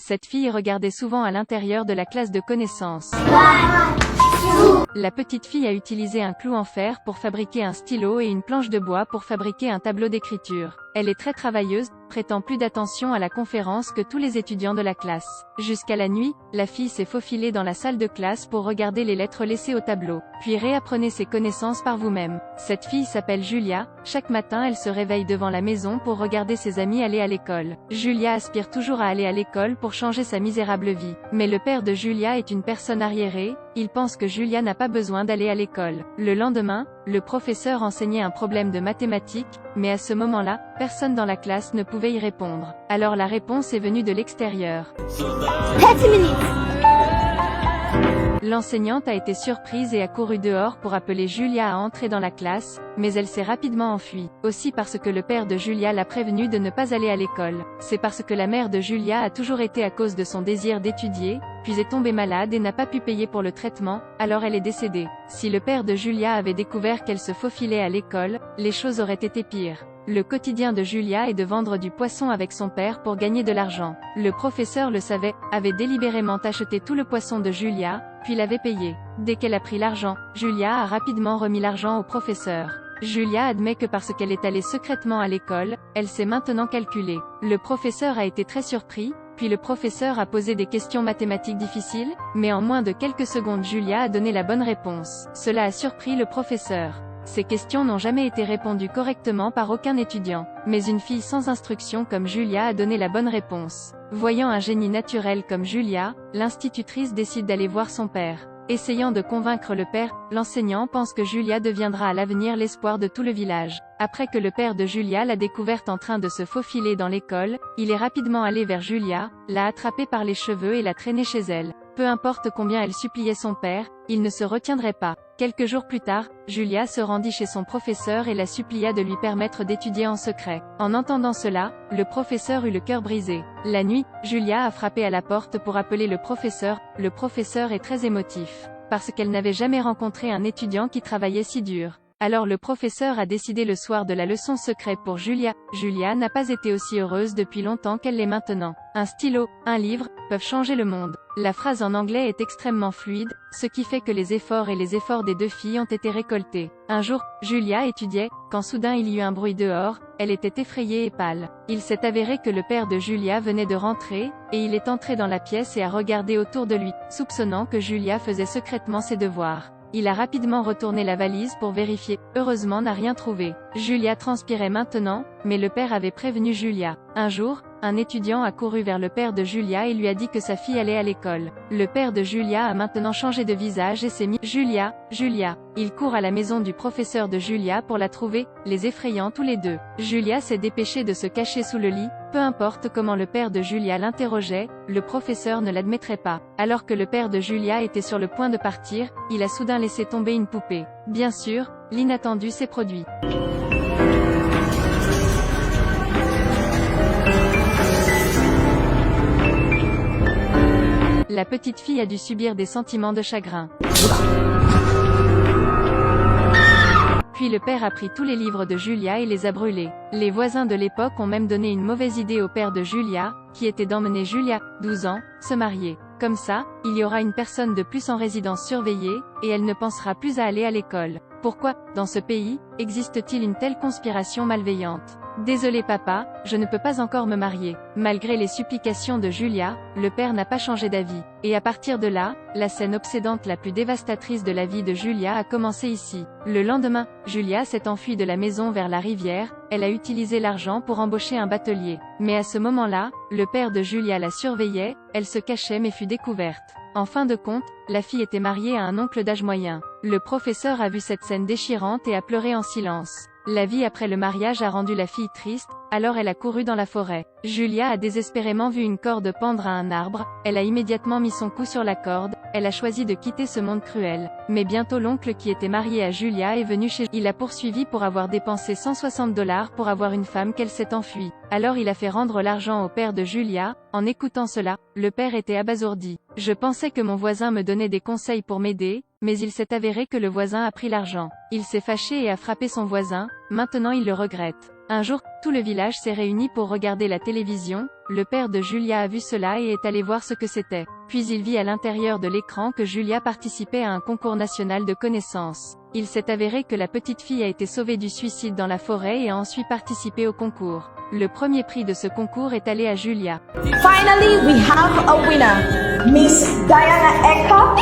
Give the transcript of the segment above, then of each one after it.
Cette fille regardait souvent à l'intérieur de la classe de connaissances. La petite fille a utilisé un clou en fer pour fabriquer un stylo et une planche de bois pour fabriquer un tableau d'écriture. Elle est très travailleuse, prêtant plus d'attention à la conférence que tous les étudiants de la classe. Jusqu'à la nuit, la fille s'est faufilée dans la salle de classe pour regarder les lettres laissées au tableau. Puis réapprenez ses connaissances par vous-même. Cette fille s'appelle Julia. Chaque matin elle se réveille devant la maison pour regarder ses amis aller à l'école. Julia aspire toujours à aller à l'école pour changer sa misérable vie. Mais le père de Julia est une personne arriérée, il pense que Julia n'a pas besoin d'aller à l'école. Le lendemain, le professeur enseignait un problème de mathématiques, mais à ce moment-là, personne dans la classe ne pouvait y répondre. Alors la réponse est venue de l'extérieur. L'enseignante a été surprise et a couru dehors pour appeler Julia à entrer dans la classe, mais elle s'est rapidement enfuie. Aussi parce que le père de Julia l'a prévenue de ne pas aller à l'école. C'est parce que la mère de Julia a toujours été à cause de son désir d'étudier, puis est tombée malade et n'a pas pu payer pour le traitement, alors elle est décédée. Si le père de Julia avait découvert qu'elle se faufilait à l'école, les choses auraient été pires. Le quotidien de Julia est de vendre du poisson avec son père pour gagner de l'argent. Le professeur le savait, avait délibérément acheté tout le poisson de Julia, puis l'avait payé. Dès qu'elle a pris l'argent, Julia a rapidement remis l'argent au professeur. Julia admet que parce qu'elle est allée secrètement à l'école, elle s'est maintenant calculée. Le professeur a été très surpris, puis le professeur a posé des questions mathématiques difficiles, mais en moins de quelques secondes Julia a donné la bonne réponse. Cela a surpris le professeur. Ces questions n'ont jamais été répondues correctement par aucun étudiant. Mais une fille sans instruction comme Julia a donné la bonne réponse. Voyant un génie naturel comme Julia, l'institutrice décide d'aller voir son père. Essayant de convaincre le père, l'enseignant pense que Julia deviendra à l'avenir l'espoir de tout le village. Après que le père de Julia l'a découverte en train de se faufiler dans l'école, il est rapidement allé vers Julia, l'a attrapée par les cheveux et l'a traînée chez elle. Peu importe combien elle suppliait son père, il ne se retiendrait pas. Quelques jours plus tard, Julia se rendit chez son professeur et la supplia de lui permettre d'étudier en secret. En entendant cela, le professeur eut le cœur brisé. La nuit, Julia a frappé à la porte pour appeler le professeur. Le professeur est très émotif, parce qu'elle n'avait jamais rencontré un étudiant qui travaillait si dur. Alors le professeur a décidé le soir de la leçon secrète pour Julia. Julia n'a pas été aussi heureuse depuis longtemps qu'elle l'est maintenant. Un stylo, un livre, peuvent changer le monde. La phrase en anglais est extrêmement fluide, ce qui fait que les efforts des deux filles ont été récoltés. Un jour, Julia étudiait, quand soudain il y eut un bruit dehors, elle était effrayée et pâle. Il s'est avéré que le père de Julia venait de rentrer, et il est entré dans la pièce et a regardé autour de lui, soupçonnant que Julia faisait secrètement ses devoirs. Il a rapidement retourné la valise pour vérifier, heureusement n'a rien trouvé. Julia transpirait maintenant, mais le père avait prévenu Julia. Un jour, un étudiant a couru vers le père de Julia et lui a dit que sa fille allait à l'école. Le père de Julia a maintenant changé de visage et s'est mis « Julia, Julia ». Il court à la maison du professeur de Julia pour la trouver, les effrayant tous les deux. Julia s'est dépêchée de se cacher sous le lit. Peu importe comment le père de Julia l'interrogeait, le professeur ne l'admettrait pas. Alors que le père de Julia était sur le point de partir, il a soudain laissé tomber une poupée. Bien sûr, l'inattendu s'est produit. La petite fille a dû subir des sentiments de chagrin. Puis le père a pris tous les livres de Julia et les a brûlés. Les voisins de l'époque ont même donné une mauvaise idée au père de Julia, qui était d'emmener Julia, 12 ans, se marier. Comme ça, il y aura une personne de plus en résidence surveillée, et elle ne pensera plus à aller à l'école. Pourquoi, dans ce pays, existe-t-il une telle conspiration malveillante ? Désolé papa, je ne peux pas encore me marier. Malgré les supplications de Julia, le père n'a pas changé d'avis. Et à partir de là, la scène obsédante la plus dévastatrice de la vie de Julia a commencé ici. Le lendemain, Julia s'est enfuie de la maison vers la rivière, elle a utilisé l'argent pour embaucher un batelier. Mais à ce moment-là, le père de Julia la surveillait, elle se cachait mais fut découverte. En fin de compte, la fille était mariée à un oncle d'âge moyen. Le professeur a vu cette scène déchirante et a pleuré en silence. La vie après le mariage a rendu la fille triste, alors elle a couru dans la forêt. Julia a désespérément vu une corde pendre à un arbre, elle a immédiatement mis son cou sur la corde, elle a choisi de quitter ce monde cruel. Mais bientôt l'oncle qui était marié à Julia est venu chez il l'a poursuivi pour avoir dépensé $160 pour avoir une femme qu'elle s'est enfuie. Alors il a fait rendre l'argent au père de Julia. En écoutant cela, le père était abasourdi. Je pensais que mon voisin me donnait des conseils pour m'aider, mais il s'est avéré que le voisin a pris l'argent. Il s'est fâché et a frappé son voisin, maintenant il le regrette. Un jour, tout le village s'est réuni pour regarder la télévision. Le père de Julia a vu cela et est allé voir ce que c'était. Puis il vit à l'intérieur de l'écran que Julia participait à un concours national de connaissances. Il s'est avéré que la petite fille a été sauvée du suicide dans la forêt et a ensuite participé au concours. Le premier prix de ce concours est allé à Julia. Finally, we have a winner, Miss Diana Eka.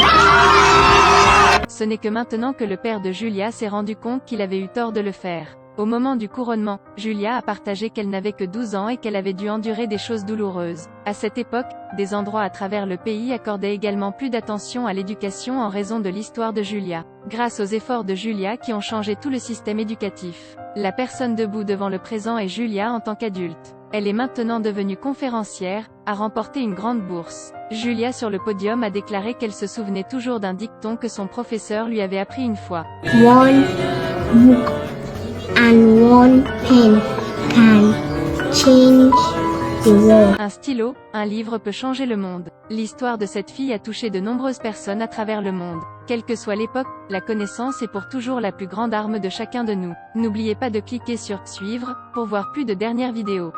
Ce n'est que maintenant que le père de Julia s'est rendu compte qu'il avait eu tort de le faire. Au moment du couronnement, Julia a partagé qu'elle n'avait que 12 ans et qu'elle avait dû endurer des choses douloureuses. À cette époque, des endroits à travers le pays accordaient également plus d'attention à l'éducation en raison de l'histoire de Julia. Grâce aux efforts de Julia qui ont changé tout le système éducatif. La personne debout devant le présent est Julia en tant qu'adulte. Elle est maintenant devenue conférencière, a remporté une grande bourse. Julia sur le podium a déclaré qu'elle se souvenait toujours d'un dicton que son professeur lui avait appris une fois. One book and one pen can change the world. Un stylo, un livre peut changer le monde. L'histoire de cette fille a touché de nombreuses personnes à travers le monde. Quelle que soit l'époque, la connaissance est pour toujours la plus grande arme de chacun de nous. N'oubliez pas de cliquer sur « Suivre » pour voir plus de dernières vidéos.